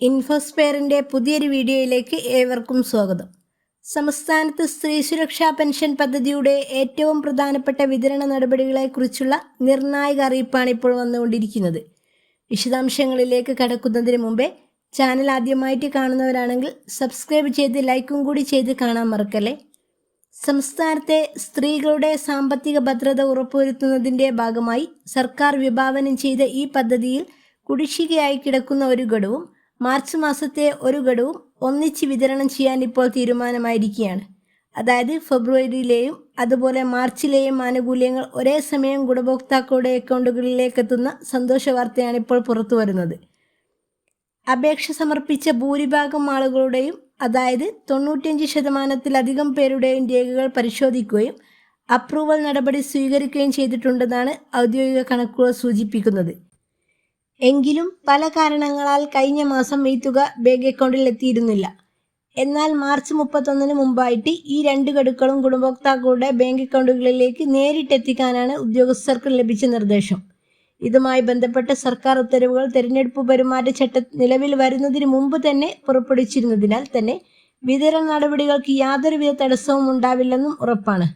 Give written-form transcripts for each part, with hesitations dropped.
ഇൻഫോസ്പെയറിൻ്റെ പുതിയൊരു വീഡിയോയിലേക്ക് ഏവർക്കും സ്വാഗതം. സംസ്ഥാനത്ത് സ്ത്രീ സുരക്ഷാ പെൻഷൻ പദ്ധതിയുടെ ഏറ്റവും പ്രധാനപ്പെട്ട വിതരണ നടപടികളെക്കുറിച്ചുള്ള നിർണായക അറിയിപ്പാണ് ഇപ്പോൾ വന്നുകൊണ്ടിരിക്കുന്നത്. വിശദാംശങ്ങളിലേക്ക് കടക്കുന്നതിന് മുമ്പേ ചാനൽ ആദ്യമായിട്ട് കാണുന്നവരാണെങ്കിൽ സബ്സ്ക്രൈബ് ചെയ്ത് ലൈക്കും കൂടി ചെയ്ത് കാണാൻ മറക്കല്ലേ. സംസ്ഥാനത്തെ സ്ത്രീകളുടെ സാമ്പത്തിക ഭദ്രത ഉറപ്പുവരുത്തുന്നതിൻ്റെ ഭാഗമായി സർക്കാർ വിഭാവനം ചെയ്ത ഈ പദ്ധതിയിൽ കുടിശ്ശികയായി കിടക്കുന്ന ഒരു ഘടവും മാർച്ച് മാസത്തെ ഒരു ഘടവും ഒന്നിച്ച് വിതരണം ചെയ്യാൻ ഇപ്പോൾ തീരുമാനമായിരിക്കുകയാണ്. അതായത് ഫെബ്രുവരിയിലെയും അതുപോലെ മാർച്ചിലെയും ആനുകൂല്യങ്ങൾ ഒരേ സമയം ഗുണഭോക്താക്കളുടെ അക്കൗണ്ടുകളിലേക്ക് എത്തുന്ന സന്തോഷ വാർത്തയാണ് ഇപ്പോൾ പുറത്തു വരുന്നത്. അപേക്ഷ സമർപ്പിച്ച ഭൂരിഭാഗം ആളുകളുടെയും അതായത് 95% പേരുടെയും രേഖകൾ പരിശോധിക്കുകയും അപ്രൂവൽ നടപടി സ്വീകരിക്കുകയും ചെയ്തിട്ടുണ്ടെന്നാണ് ഔദ്യോഗിക കണക്കുകൾ സൂചിപ്പിക്കുന്നത്. എങ്കിലും പല കാരണങ്ങളാൽ കഴിഞ്ഞ മാസം ഈ തുക ബാങ്ക് അക്കൗണ്ടിൽ എത്തിയിരുന്നില്ല. എന്നാൽ മാർച്ച് 31 മുമ്പായിട്ട് ഈ രണ്ട് ഗഡുക്കളും ഗുണഭോക്താക്കളുടെ ബാങ്ക് അക്കൗണ്ടുകളിലേക്ക് നേരിട്ടെത്തിക്കാനാണ് ഉദ്യോഗസ്ഥർക്ക് ലഭിച്ച നിർദ്ദേശം. ഇതുമായി ബന്ധപ്പെട്ട സർക്കാർ ഉത്തരവുകൾ തെരഞ്ഞെടുപ്പ് പെരുമാറ്റച്ചട്ടം നിലവിൽ വരുന്നതിന് മുമ്പ് തന്നെ പുറപ്പെടുവിച്ചിരുന്നതിനാൽ തന്നെ വിതരണ നടപടികൾക്ക് യാതൊരുവിധ തടസ്സവും ഉണ്ടാവില്ലെന്നും ഉറപ്പാണ്.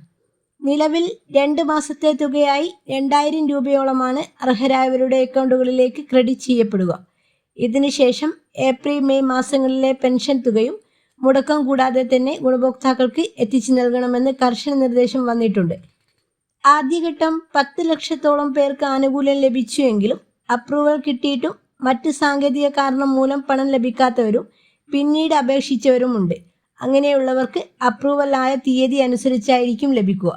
നിലവിൽ 2 മാസത്തെ തുകയായി 2000 രൂപയോളമാണ് അർഹരായവരുടെ അക്കൗണ്ടുകളിലേക്ക് ക്രെഡിറ്റ് ചെയ്യപ്പെടുക. ഇതിനുശേഷം ഏപ്രിൽ മെയ് മാസങ്ങളിലെ പെൻഷൻ തുകയും മുടക്കം കൂടാതെ തന്നെ ഗുണഭോക്താക്കൾക്ക് എത്തിച്ചു നൽകണമെന്ന് കർശന നിർദ്ദേശം വന്നിട്ടുണ്ട്. ആദ്യഘട്ടം 10 ലക്ഷത്തോളം പേർക്ക് ആനുകൂല്യം ലഭിച്ചുവെങ്കിലും അപ്രൂവൽ കിട്ടിയിട്ടും മറ്റ് സാങ്കേതിക കാരണം മൂലം പണം ലഭിക്കാത്തവരും പിന്നീട് അപേക്ഷിച്ചവരുമുണ്ട്. അങ്ങനെയുള്ളവർക്ക് അപ്രൂവൽ ആയ തീയതി അനുസരിച്ചായിരിക്കും ലഭിക്കുക.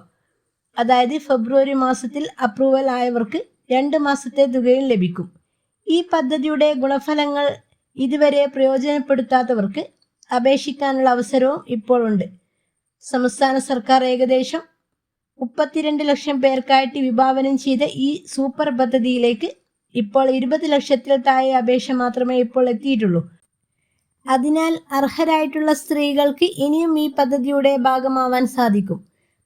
അതായത് ഫെബ്രുവരി മാസത്തിൽ അപ്രൂവൽ ആയവർക്ക് 2 മാസത്തെ തുകയും ലഭിക്കും. ഈ പദ്ധതിയുടെ ഗുണഫലങ്ങൾ ഇതുവരെ പ്രയോജനപ്പെടുത്താത്തവർക്ക് അപേക്ഷിക്കാനുള്ള അവസരവും ഇപ്പോൾ ഉണ്ട്. സംസ്ഥാന സർക്കാർ ഏകദേശം 32 ലക്ഷം പേർക്കായിട്ട് വിഭാവനം ചെയ്ത ഈ സൂപ്പർ പദ്ധതിയിലേക്ക് ഇപ്പോൾ 20 ലക്ഷത്തിൽ താഴെ അപേക്ഷ മാത്രമേ ഇപ്പോൾ എത്തിയിട്ടുള്ളൂ. അതിനാൽ അർഹരായിട്ടുള്ള സ്ത്രീകൾക്ക് ഇനിയും ഈ പദ്ധതിയുടെ ഭാഗമാവാൻ സാധിക്കും.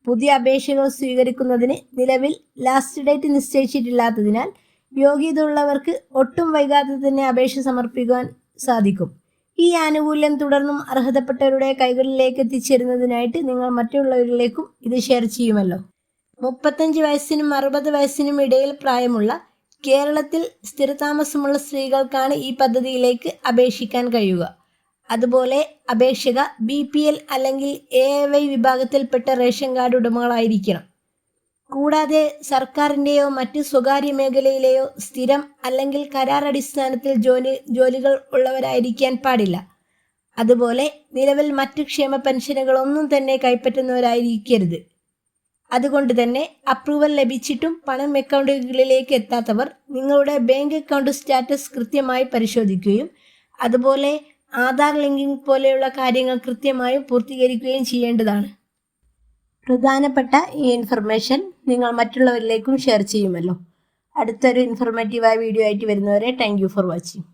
പുതിയ അപേക്ഷകൾ സ്വീകരിക്കുന്നതിന് നിലവിൽ ലാസ്റ്റ് ഡേറ്റ് നിശ്ചയിച്ചിട്ടില്ലാത്തതിനാൽ യോഗ്യത ഉള്ളവർക്ക് ഒട്ടും വൈകാതെ തന്നെ അപേക്ഷ സമർപ്പിക്കാൻ സാധിക്കും. ഈ ആനുകൂല്യം തുടർന്നും അർഹതപ്പെട്ടവരുടെ കൈകളിലേക്ക് എത്തിച്ചേരുന്നതിനായിട്ട് നിങ്ങൾ മറ്റുള്ളവരിലേക്കും ഇത് ഷെയർ ചെയ്യുമല്ലോ. 35 വയസ്സിനും 60 വയസ്സിനും ഇടയിൽ പ്രായമുള്ള കേരളത്തിൽ സ്ഥിരതാമസമുള്ള സ്ത്രീകൾക്കാണ് ഈ പദ്ധതിയിലേക്ക് അപേക്ഷിക്കാൻ കഴിയുക. അതുപോലെ അപേക്ഷക BPL അല്ലെങ്കിൽ AAY വിഭാഗത്തിൽപ്പെട്ട റേഷൻ കാർഡ് ഉടമകളായിരിക്കണം. കൂടാതെ സർക്കാരിൻ്റെയോ മറ്റ് സ്വകാര്യ മേഖലയിലെയോ സ്ഥിരം അല്ലെങ്കിൽ കരാർ അടിസ്ഥാനത്തിൽ ജോലികൾ ഉള്ളവരായിരിക്കാൻ പാടില്ല. അതുപോലെ നിലവിൽ മറ്റ് ക്ഷേമ പെൻഷനുകളൊന്നും തന്നെ കൈപ്പറ്റുന്നവരായിരിക്കരുത്. അതുകൊണ്ട് തന്നെ അപ്രൂവൽ ലഭിച്ചിട്ടും പണം അക്കൗണ്ടുകളിലേക്ക് എത്താത്തവർ നിങ്ങളുടെ ബാങ്ക് അക്കൗണ്ട് സ്റ്റാറ്റസ് കൃത്യമായി പരിശോധിക്കുകയും അതുപോലെ ആധാർ ലിങ്കിങ് പോലെയുള്ള കാര്യങ്ങൾ കൃത്യമായും പൂർത്തീകരിക്കുകയും ചെയ്യേണ്ടതാണ്. പ്രധാനപ്പെട്ട ഈ ഇൻഫർമേഷൻ നിങ്ങൾ മറ്റുള്ളവരിലേക്കും ഷെയർ ചെയ്യുമല്ലോ. അടുത്തൊരു ഇൻഫോർമേറ്റീവായ വീഡിയോ ആയിട്ട് വരുന്നവരെ താങ്ക് യു ഫോർ വാച്ചിങ്.